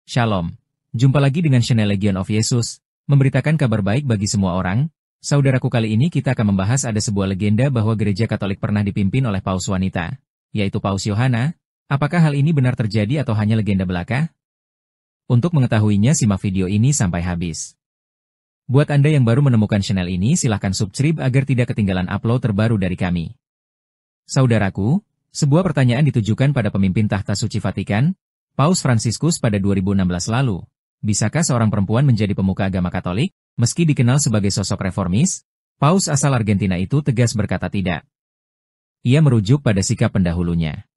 Shalom. Jumpa lagi dengan Channel Legion of Jesus, memberitakan kabar baik bagi semua orang. Saudaraku, kali ini kita akan membahas ada sebuah legenda bahwa gereja Katolik pernah dipimpin oleh paus wanita, yaitu Paus Yohana. Apakah hal ini benar terjadi atau hanya legenda belaka? Untuk mengetahuinya, simak video ini sampai habis. Buat Anda yang baru menemukan channel ini, silahkan subscribe agar tidak ketinggalan upload terbaru dari kami. Saudaraku, sebuah pertanyaan ditujukan pada pemimpin tahta suci Vatikan, Paus Fransiskus pada 2016 lalu. Bisakah seorang perempuan menjadi pemuka agama Katolik? Meski dikenal sebagai sosok reformis, Paus asal Argentina itu tegas berkata tidak. Ia merujuk pada sikap pendahulunya.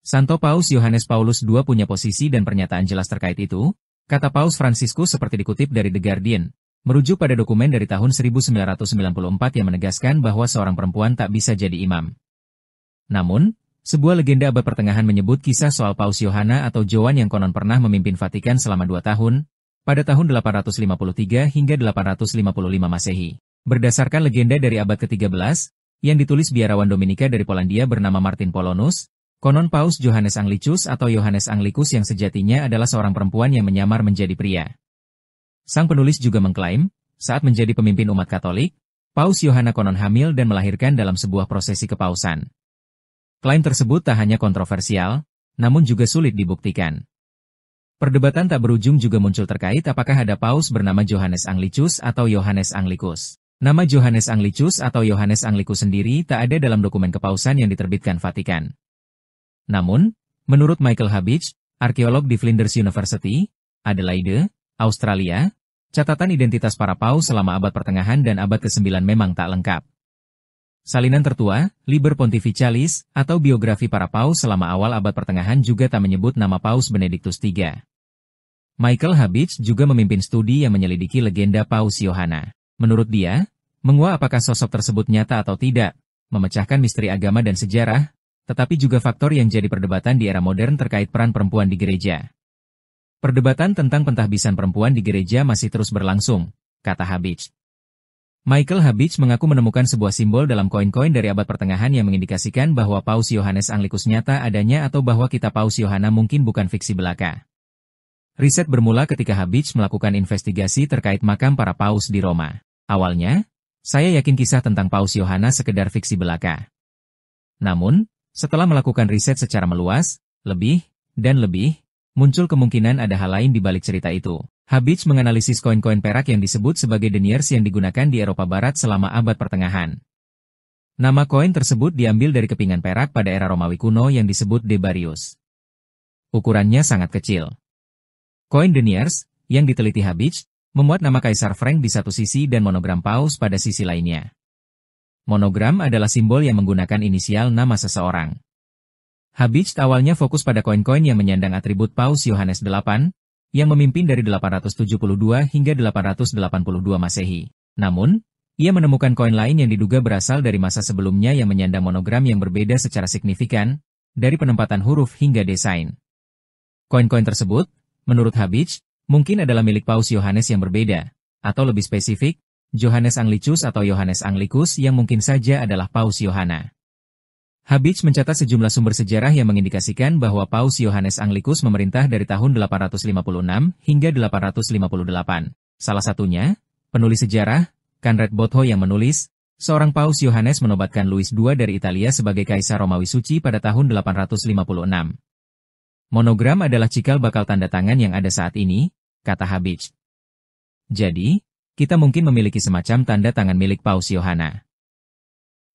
Santo Paus Yohanes Paulus II punya posisi dan pernyataan jelas terkait itu, kata Paus Fransiskus seperti dikutip dari The Guardian, merujuk pada dokumen dari tahun 1994 yang menegaskan bahwa seorang perempuan tak bisa jadi imam. Namun, sebuah legenda abad pertengahan menyebut kisah soal Paus Yohana atau Joan yang konon pernah memimpin Vatikan selama 2 tahun, pada tahun 853 hingga 855 Masehi. Berdasarkan legenda dari abad ke-13, yang ditulis biarawan Dominika dari Polandia bernama Martin Polonus, konon Paus Johannes Anglicus atau Yohanes Anglicus yang sejatinya adalah seorang perempuan yang menyamar menjadi pria. Sang penulis juga mengklaim, saat menjadi pemimpin umat Katolik, Paus Yohana konon hamil dan melahirkan dalam sebuah prosesi kepausan. Klaim tersebut tak hanya kontroversial, namun juga sulit dibuktikan. Perdebatan tak berujung juga muncul terkait apakah ada paus bernama Johannes Anglicus atau Yohanes Anglicus. Nama Johannes Anglicus atau Yohanes Anglicus sendiri tak ada dalam dokumen kepausan yang diterbitkan Vatikan. Namun, menurut Michael Habich, arkeolog di Flinders University, Adelaide, Australia, catatan identitas para paus selama abad pertengahan dan abad ke-9 memang tak lengkap. Salinan tertua, Liber Pontificalis, atau biografi para paus selama awal abad pertengahan juga tak menyebut nama Paus Benediktus III. Michael Habich juga memimpin studi yang menyelidiki legenda Paus Yohana. Menurut dia, menguak apakah sosok tersebut nyata atau tidak, memecahkan misteri agama dan sejarah, tetapi juga faktor yang jadi perdebatan di era modern terkait peran perempuan di gereja. Perdebatan tentang pentahbisan perempuan di gereja masih terus berlangsung, kata Habich. Michael Habich mengaku menemukan sebuah simbol dalam koin-koin dari abad pertengahan yang mengindikasikan bahwa Paus Yohanes Anglicus nyata adanya atau bahwa kitab Paus Yohana mungkin bukan fiksi belaka. Riset bermula ketika Habich melakukan investigasi terkait makam para paus di Roma. Awalnya, saya yakin kisah tentang Paus Yohana sekedar fiksi belaka. Namun, setelah melakukan riset secara meluas, lebih muncul kemungkinan ada hal lain di balik cerita itu. Habich menganalisis koin-koin perak yang disebut sebagai deniers yang digunakan di Eropa Barat selama abad pertengahan. Nama koin tersebut diambil dari kepingan perak pada era Romawi kuno yang disebut debarius. Ukurannya sangat kecil. Koin deniers, yang diteliti Habich, memuat nama Kaisar Frank di satu sisi dan monogram paus pada sisi lainnya. Monogram adalah simbol yang menggunakan inisial nama seseorang. Habich awalnya fokus pada koin-koin yang menyandang atribut Paus Yohanes VIII, yang memimpin dari 872 hingga 882 Masehi. Namun, ia menemukan koin lain yang diduga berasal dari masa sebelumnya yang menyandang monogram yang berbeda secara signifikan, dari penempatan huruf hingga desain. Koin-koin tersebut, menurut Habich, mungkin adalah milik Paus Yohanes yang berbeda, atau lebih spesifik, Johannes Anglicus atau Yohanes Anglicus yang mungkin saja adalah Paus Yohana. Habich mencatat sejumlah sumber sejarah yang mengindikasikan bahwa Paus Yohanes Anglicus memerintah dari tahun 856 hingga 858. Salah satunya, penulis sejarah, Conrad Botho yang menulis, seorang Paus Yohanes menobatkan Louis II dari Italia sebagai Kaisar Romawi Suci pada tahun 856. Monogram adalah cikal bakal tanda tangan yang ada saat ini, kata Habich. Jadi, kita mungkin memiliki semacam tanda tangan milik Paus Yohana.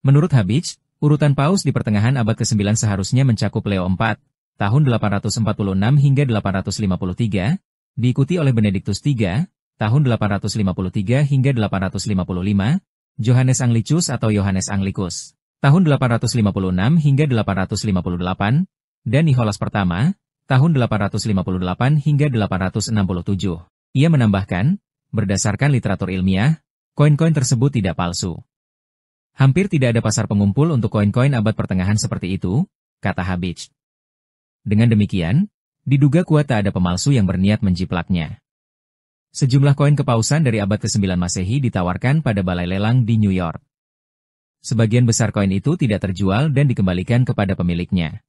Menurut Habich, urutan paus di pertengahan abad ke-9 seharusnya mencakup Leo IV, tahun 846 hingga 853, diikuti oleh Benediktus III, tahun 853 hingga 855, Johannes Anglicus atau Yohanes Anglicus, tahun 856 hingga 858, dan Nicholas I, tahun 858 hingga 867. Ia menambahkan, berdasarkan literatur ilmiah, koin-koin tersebut tidak palsu. Hampir tidak ada pasar pengumpul untuk koin-koin abad pertengahan seperti itu, kata Habich. Dengan demikian, diduga kuat tak ada pemalsu yang berniat menjiplaknya. Sejumlah koin kepausan dari abad ke-9 Masehi ditawarkan pada balai lelang di New York. Sebagian besar koin itu tidak terjual dan dikembalikan kepada pemiliknya.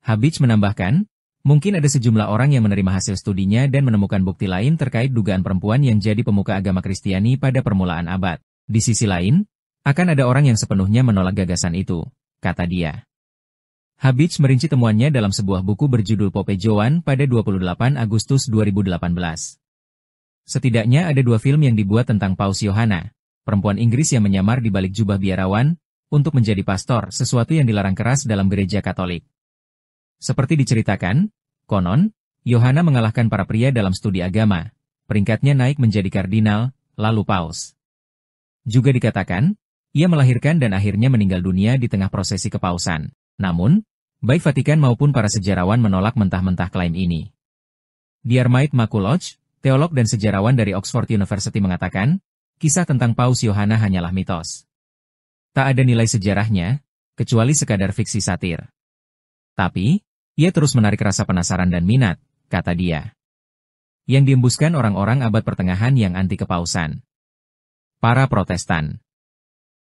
Habich menambahkan, Mungkin ada sejumlah orang yang menerima hasil studinya dan menemukan bukti lain terkait dugaan perempuan yang jadi pemuka agama Kristiani pada permulaan abad. Di sisi lain, akan ada orang yang sepenuhnya menolak gagasan itu, kata dia. Habich merinci temuannya dalam sebuah buku berjudul Pope Joan pada 28 Agustus 2018. Setidaknya ada 2 film yang dibuat tentang Paus Yohana, perempuan Inggris yang menyamar di balik jubah biarawan, untuk menjadi pastor, sesuatu yang dilarang keras dalam gereja Katolik. Seperti diceritakan, konon, Yohana mengalahkan para pria dalam studi agama, peringkatnya naik menjadi kardinal, lalu paus. Juga dikatakan, ia melahirkan dan akhirnya meninggal dunia di tengah prosesi kepausan. Namun, baik Vatikan maupun para sejarawan menolak mentah-mentah klaim ini. Diarmaid McCulloch, teolog dan sejarawan dari Oxford University mengatakan, kisah tentang Paus Yohana hanyalah mitos. Tak ada nilai sejarahnya, kecuali sekadar fiksi satir. Tapi, ia terus menarik rasa penasaran dan minat, kata dia. Yang diembuskan orang-orang abad pertengahan yang anti kepausan. Para Protestan.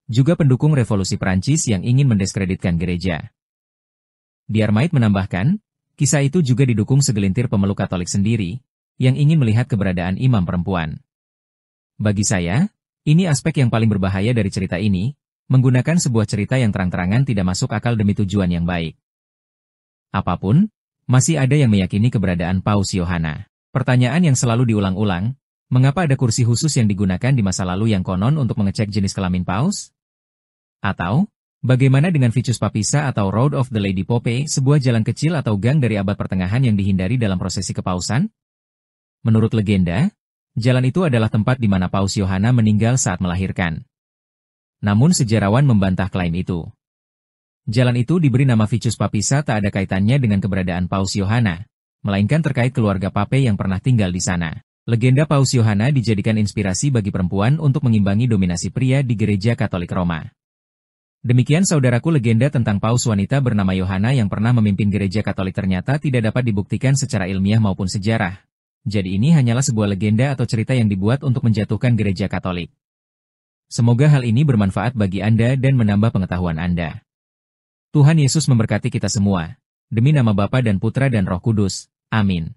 Juga pendukung revolusi Prancis yang ingin mendiskreditkan gereja. Diarmaid menambahkan, kisah itu juga didukung segelintir pemeluk Katolik sendiri, yang ingin melihat keberadaan imam perempuan. Bagi saya, ini aspek yang paling berbahaya dari cerita ini, menggunakan sebuah cerita yang terang-terangan tidak masuk akal demi tujuan yang baik. Apapun, masih ada yang meyakini keberadaan Paus Yohana. Pertanyaan yang selalu diulang-ulang, mengapa ada kursi khusus yang digunakan di masa lalu yang konon untuk mengecek jenis kelamin paus? Atau, bagaimana dengan Vicus Papisa atau Road of the Lady Pope, sebuah jalan kecil atau gang dari abad pertengahan yang dihindari dalam prosesi kepausan? Menurut legenda, jalan itu adalah tempat di mana Paus Yohana meninggal saat melahirkan. Namun sejarawan membantah klaim itu. Jalan itu diberi nama Vicus Papisa tak ada kaitannya dengan keberadaan Paus Yohana, melainkan terkait keluarga Pape yang pernah tinggal di sana. Legenda Paus Yohana dijadikan inspirasi bagi perempuan untuk mengimbangi dominasi pria di gereja Katolik Roma. Demikian saudaraku, legenda tentang paus wanita bernama Yohana yang pernah memimpin gereja Katolik ternyata tidak dapat dibuktikan secara ilmiah maupun sejarah. Jadi ini hanyalah sebuah legenda atau cerita yang dibuat untuk menjatuhkan gereja Katolik. Semoga hal ini bermanfaat bagi Anda dan menambah pengetahuan Anda. Tuhan Yesus memberkati kita semua. Demi nama Bapa dan Putra dan Roh Kudus. Amin.